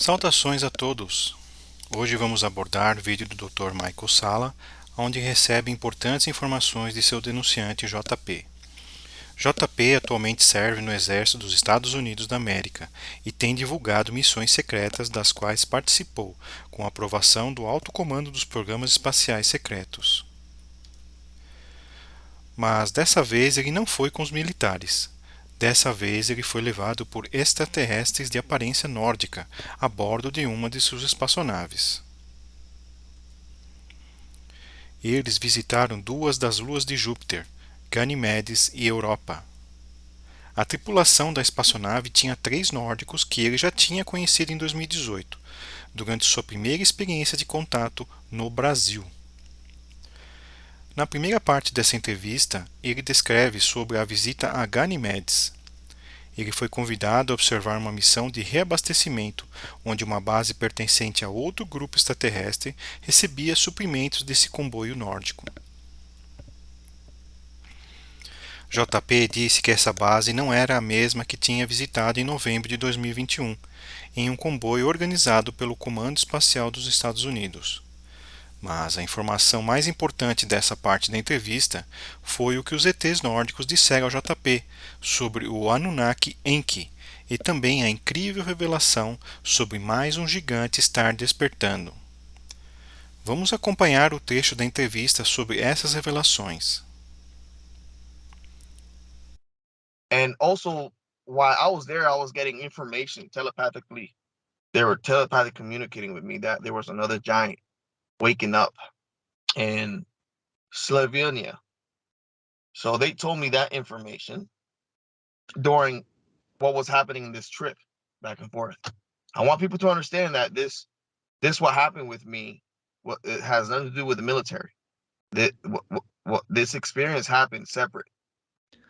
Saudações a todos! Hoje vamos abordar o vídeo do Dr. Michael Salla, onde recebe importantes informações de seu denunciante JP. JP atualmente serve no Exército dos Estados Unidos da América e tem divulgado missões secretas das quais participou, com a aprovação do Alto Comando dos programas espaciais secretos. Mas dessa vez ele não foi com os militares. Dessa vez ele foi levado por extraterrestres de aparência nórdica a bordo de uma de suas espaçonaves. Eles visitaram duas das luas de Júpiter, Ganimedes e Europa. A tripulação da espaçonave tinha 3 nórdicos que ele já tinha conhecido em 2018, durante sua primeira experiência de contato no Brasil. Na primeira parte dessa entrevista, ele descreve sobre a visita a Ganimedes. Ele foi convidado a observar uma missão de reabastecimento, onde uma base pertencente a outro grupo extraterrestre recebia suprimentos desse comboio nórdico. JP disse que essa base não era a mesma que tinha visitado em novembro de 2021, em um comboio organizado pelo Comando Espacial dos Estados Unidos. Mas a informação mais importante dessa parte da entrevista foi o que os ETs nórdicos disseram ao JP sobre o Anunnaki Enki e também a incrível revelação sobre mais um gigante estar despertando. Vamos acompanhar o trecho da entrevista sobre essas revelações. And also, while I was there, I was getting information telepathically. They were telepathically communicating with me that there was another giant waking up in Slovenia. So they told me that information during what was happening in this trip back and forth. I want people to understand that this what happened with me, it has nothing to do with the military. What this experience happened separate.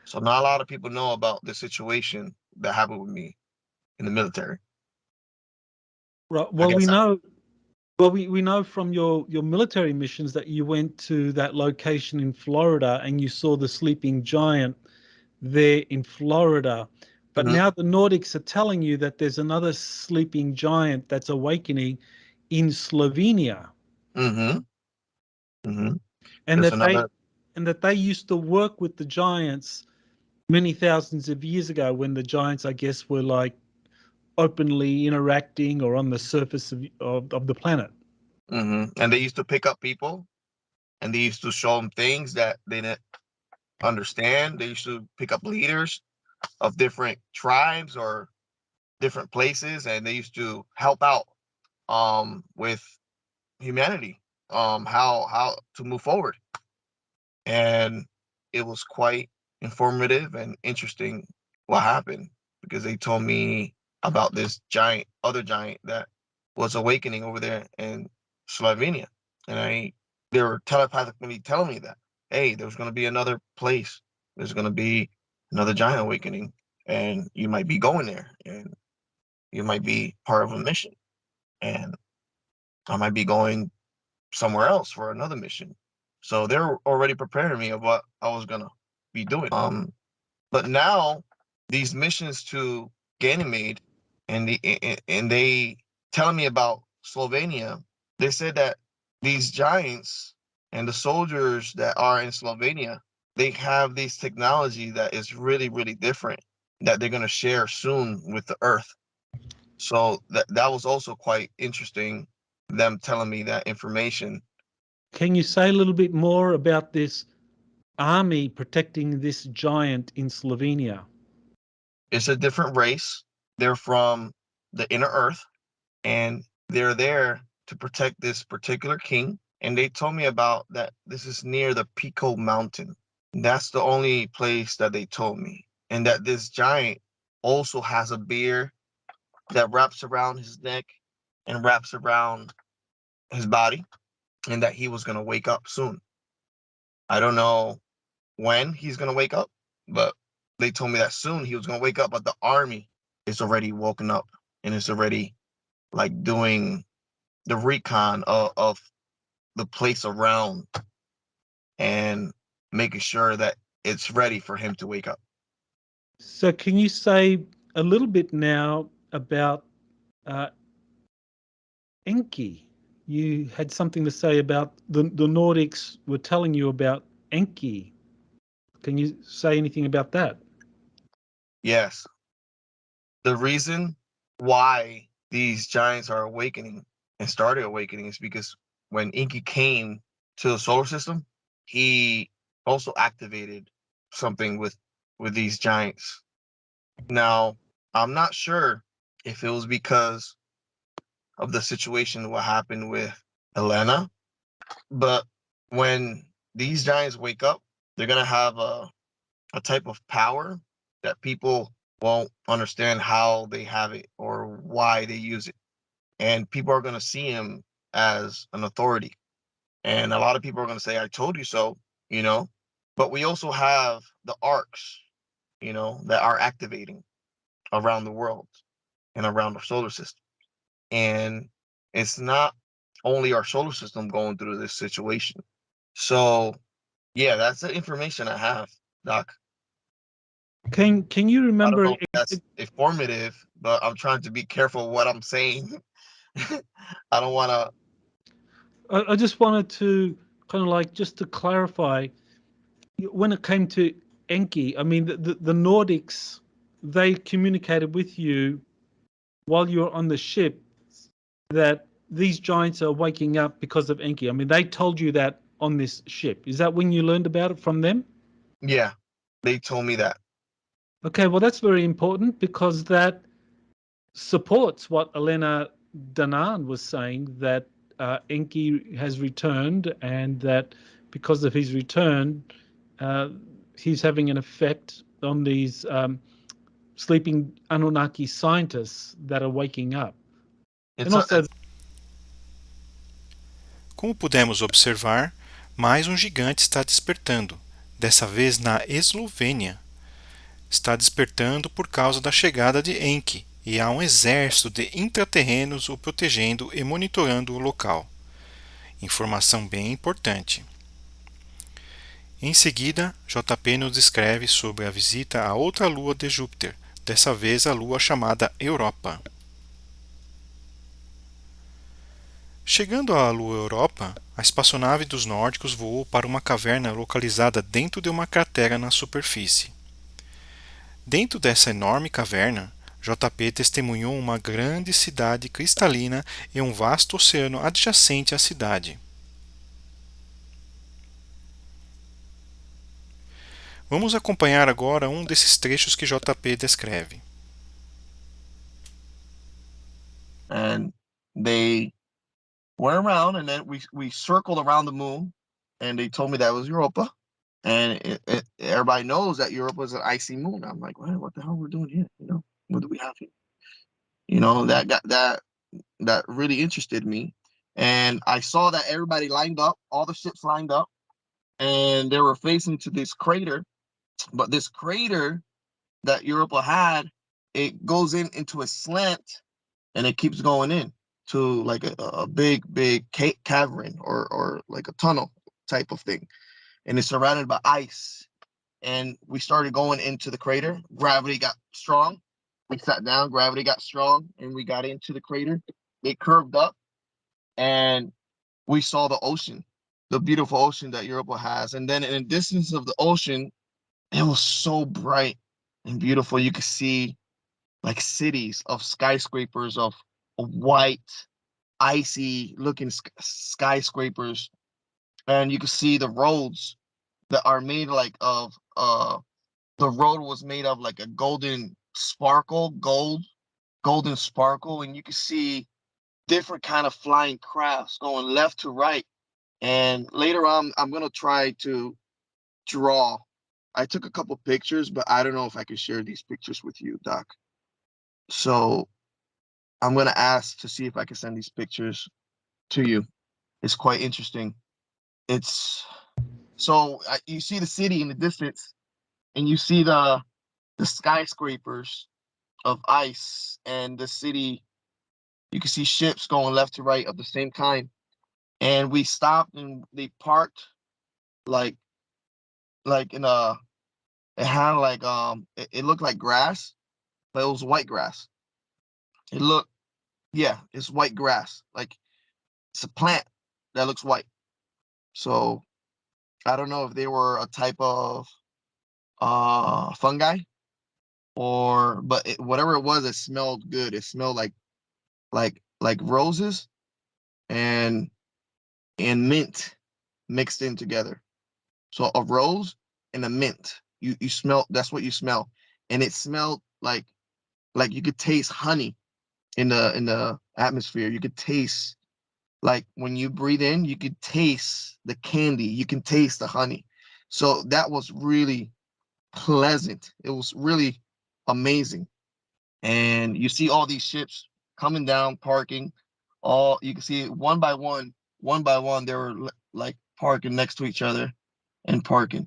So not a lot of people know about the situation that happened with me in the military. Right. Well, we know. Well, we know from your military missions that you went to that location in Florida and you saw the sleeping giant there in Florida. But now the Nordics are telling you that there's another sleeping giant that's awakening in Slovenia. And that they used to work with the giants many thousands of years ago when the giants, I guess, were like openly interacting or on the surface of the planet. And they used to pick up people and they used to show them things that they didn't understand. They used to pick up leaders of different tribes or different places, and they used to help out with humanity, how to move forward. And it was quite informative and interesting what happened, because they told me about this other giant that was awakening over there in Slovenia. And they were telepathically telling me that, hey, there's going to be another place. There's going to be another giant awakening, and you might be going there, and you might be part of a mission. And I might be going somewhere else for another mission. So they're already preparing me of what I was going to be doing. But now these missions to Ganymede and they telling me about Slovenia, they said that these giants and the soldiers that are in Slovenia, they have this technology that is really, really different that they're going to share soon with the Earth. So that was also quite interesting, them telling me that information. Can you say a little bit more about this army protecting this giant in Slovenia? It's a different race. They're from the inner Earth, and they're there to protect this particular king. And they told me about that this is near the Pico Mountain. That's the only place that they told me. And that this giant also has a beard that wraps around his neck and wraps around his body, and that he was going to wake up soon. I don't know when he's going to wake up, but they told me that soon he was going to wake up, but the army is already woken up and is already like doing the recon of the place around and making sure that it's ready for him to wake up. So can you say a little bit now about Enki. You had something to say about the Nordics were telling you about Enki. Can you say anything about that? Yes. The reason why these giants are awakening and started awakening is because when Enki came to the solar system, he also activated something with these giants. Now, I'm not sure if it was because of the situation what happened with Elena, but when these giants wake up, they're gonna have a type of power that people won't understand how they have it or why they use it. And people are gonna see him as an authority. And a lot of people are gonna say, I told you so, you know. But we also have the arcs, you know, that are activating around the world and around our solar system. And it's not only our solar system going through this situation. So yeah, that's the information I have, Doc. Can you I don't remember? know if that's informative, but I'm trying to be careful what I'm saying. I don't want to. I just wanted to kind of like just to clarify when it came to Enki. I mean, the Nordics, they communicated with you while you were on the ship that these giants are waking up because of Enki. I mean, they told you that on this ship. Is that when you learned about it from them? Yeah, they told me that. Okay, well, that's very important because that supports what Elena Danan was saying, that Enki has returned, and that because of his return, he's having an effect on these sleeping Anunnaki scientists that are waking up. It's And a, also, Como pudemos observar, mais um gigante está despertando, dessa vez na Eslovênia. Está despertando por causa da chegada de Enki, e há um exército de intraterrenos o protegendo e monitorando o local. Informação bem importante. Em seguida, JP nos descreve sobre a visita a outra lua de Júpiter, dessa vez a lua chamada Europa. Chegando à lua Europa, a espaçonave dos nórdicos voou para uma caverna localizada dentro de uma cratera na superfície. Dentro dessa enorme caverna, JP testemunhou uma grande cidade cristalina e um vasto oceano adjacente à cidade. Vamos acompanhar agora um desses trechos que JP descreve. and they went around, and then we circled around the moon, and they told me that was Europa, and everybody knows that Europa is an icy moon. I'm like, well, what the hell we're doing here? You know, what do we have here? You know, that really interested me, and I saw that everybody lined up, all the ships lined up, and they were facing to this crater, but this crater that Europa had, it goes into a slant, and it keeps going in to like a big cavern or like a tunnel type of thing, and it's surrounded by ice. And we started going into the crater. Gravity got strong. We sat down. Gravity got strong, and we got into the crater. It curved up, and we saw the ocean, the beautiful ocean that Europa has. And then in the distance of the ocean, it was so bright and beautiful. You could see like cities of skyscrapers of white, icy looking skyscrapers. And you could see the roads that are made like of the road was made of like a golden sparkle, golden sparkle, and you could see different kind of flying crafts going left to right. And later on, I'm gonna try to draw. I took a couple pictures, but I don't know if I can share these pictures with you, Doc. So I'm gonna ask to see if I can send these pictures to you. It's quite interesting. It's so you see the city in the distance, and you see the skyscrapers of ice, and the city. You can see ships going left to right of the same kind. And we stopped, and they parked like in a. It had like it looked like grass, but it was white grass. It looked, yeah, it's white grass. Like it's a plant that looks white. So I don't know if they were a type of fungi but whatever it was, it smelled good. It smelled like roses and mint mixed in together. So a rose and a mint. You smell, that's what you smell. And it smelled like you could taste honey in the atmosphere. You could taste, like when you breathe in, you could taste the candy, you can taste the honey. So that was really pleasant. It was really amazing. And you see all these ships coming down, parking. All you can see one by one, they were like parking next to each other and parking.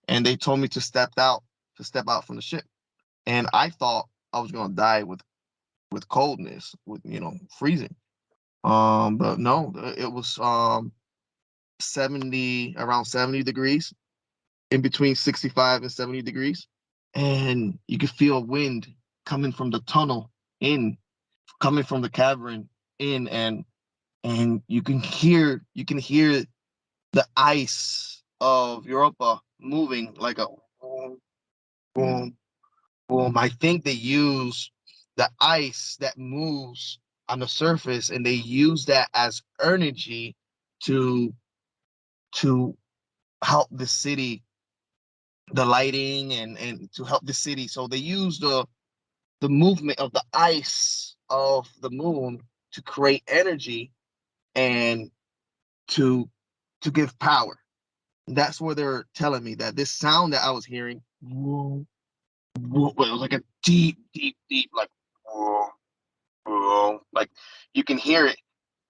And they told me to step out from the ship. And I thought I was gonna die with coldness, with freezing. But no, it was 70, around 70 degrees, in between 65 and 70 degrees. And you could feel wind coming from the tunnel in, coming from the cavern in, and you can hear the ice of Europa moving like a boom, boom, boom. I think they use the ice that moves on the surface, and they use that as energy to help the city, the lighting, and to help the city. So they use the movement of the ice of the moon to create energy and to give power. That's where they're telling me that this sound that I was hearing, whoa, whoa, it was like a deep, deep, deep, like whoa, whoa, like you can hear it.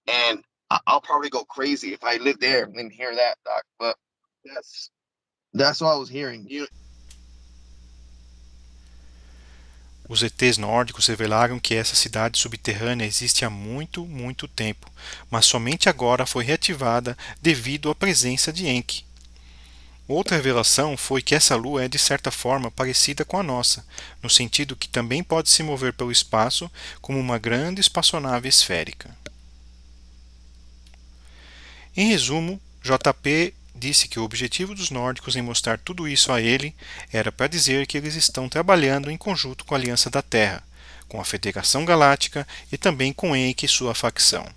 And I'll probably go crazy if I live there and hear that, Doc. But that's what I was hearing. Os ETs nórdicos revelaram que essa cidade subterrânea existe há muito, muito tempo, mas somente agora foi reativada devido à presença de Enki. Outra revelação foi que essa lua é de certa forma parecida com a nossa, no sentido que também pode se mover pelo espaço como uma grande espaçonave esférica. Em resumo, JP disse que o objetivo dos nórdicos em mostrar tudo isso a ele era para dizer que eles estão trabalhando em conjunto com a Aliança da Terra, com a Federação Galáctica e também com Enki e sua facção.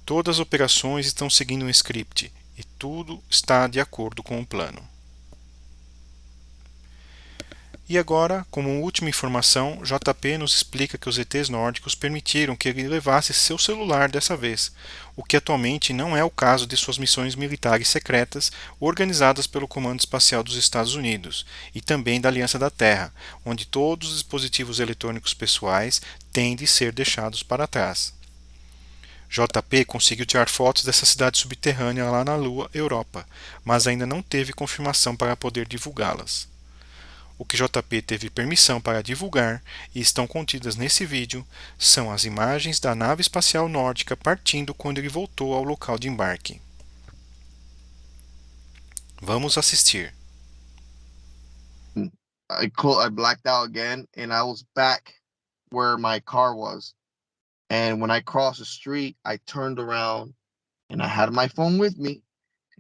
Todas as operações estão seguindo um script e tudo está de acordo com o plano. E agora, como última informação, JP nos explica que os ETs nórdicos permitiram que ele levasse seu celular dessa vez, o que atualmente não é o caso de suas missões militares secretas organizadas pelo Comando Espacial dos Estados Unidos e também da Aliança da Terra, onde todos os dispositivos eletrônicos pessoais têm de ser deixados para trás. JP conseguiu tirar fotos dessa cidade subterrânea lá na Lua, Europa, mas ainda não teve confirmação para poder divulgá-las. O que JP teve permissão para divulgar e estão contidas nesse vídeo são as imagens da nave espacial nórdica partindo quando ele voltou ao local de embarque. Vamos assistir. I blacked out again, and I was back where my car was. And when I crossed the street, I turned around, and I had my phone with me,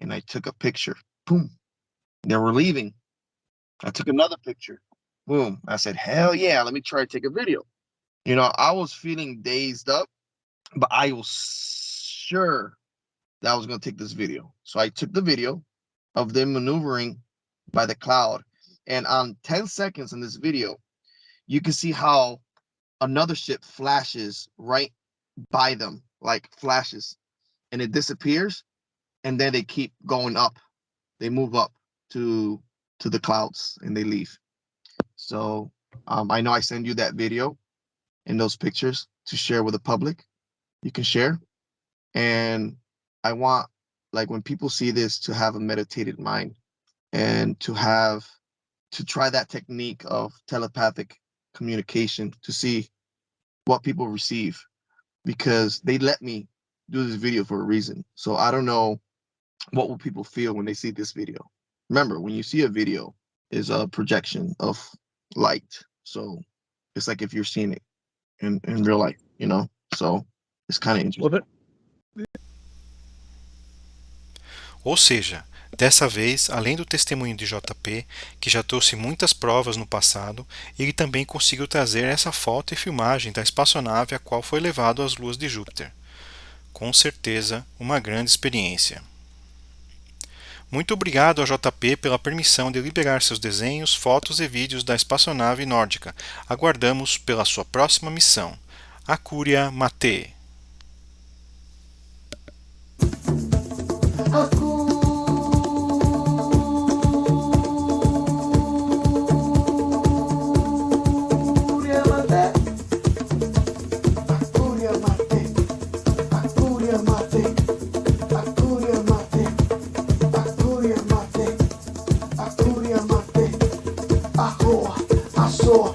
and I took a picture. Boom. They were leaving. I took another picture. Boom. I said, hell yeah, let me try to take a video. I was feeling dazed up, but I was sure that I was going to take this video. So I took the video of them maneuvering by the cloud. And on 10 seconds in this video, you can see how another ship flashes right by them, like flashes, and it disappears. And then they keep going up. They move up to the clouds and they leave. So I know I send you that video and those pictures to share with the public. You can share. And I want, like, when people see this, to have a meditated mind and to try that technique of telepathic communication to see what people receive, because they let me do this video for a reason. So I don't know what will people feel when they see this video. Remember, when you see a video, is a projection of light. So it's like if you're seeing it in real life, So it's kind of interesting. Ou seja, dessa vez, além do testemunho de JP, que já trouxe muitas provas no passado, ele também conseguiu trazer essa foto e filmagem da espaçonave a qual foi levado às luas de Júpiter. Com certeza, uma grande experiência. Muito obrigado a JP pela permissão de liberar seus desenhos, fotos e vídeos da espaçonave nórdica. Aguardamos pela sua próxima missão. Acuria Mate. Asoa,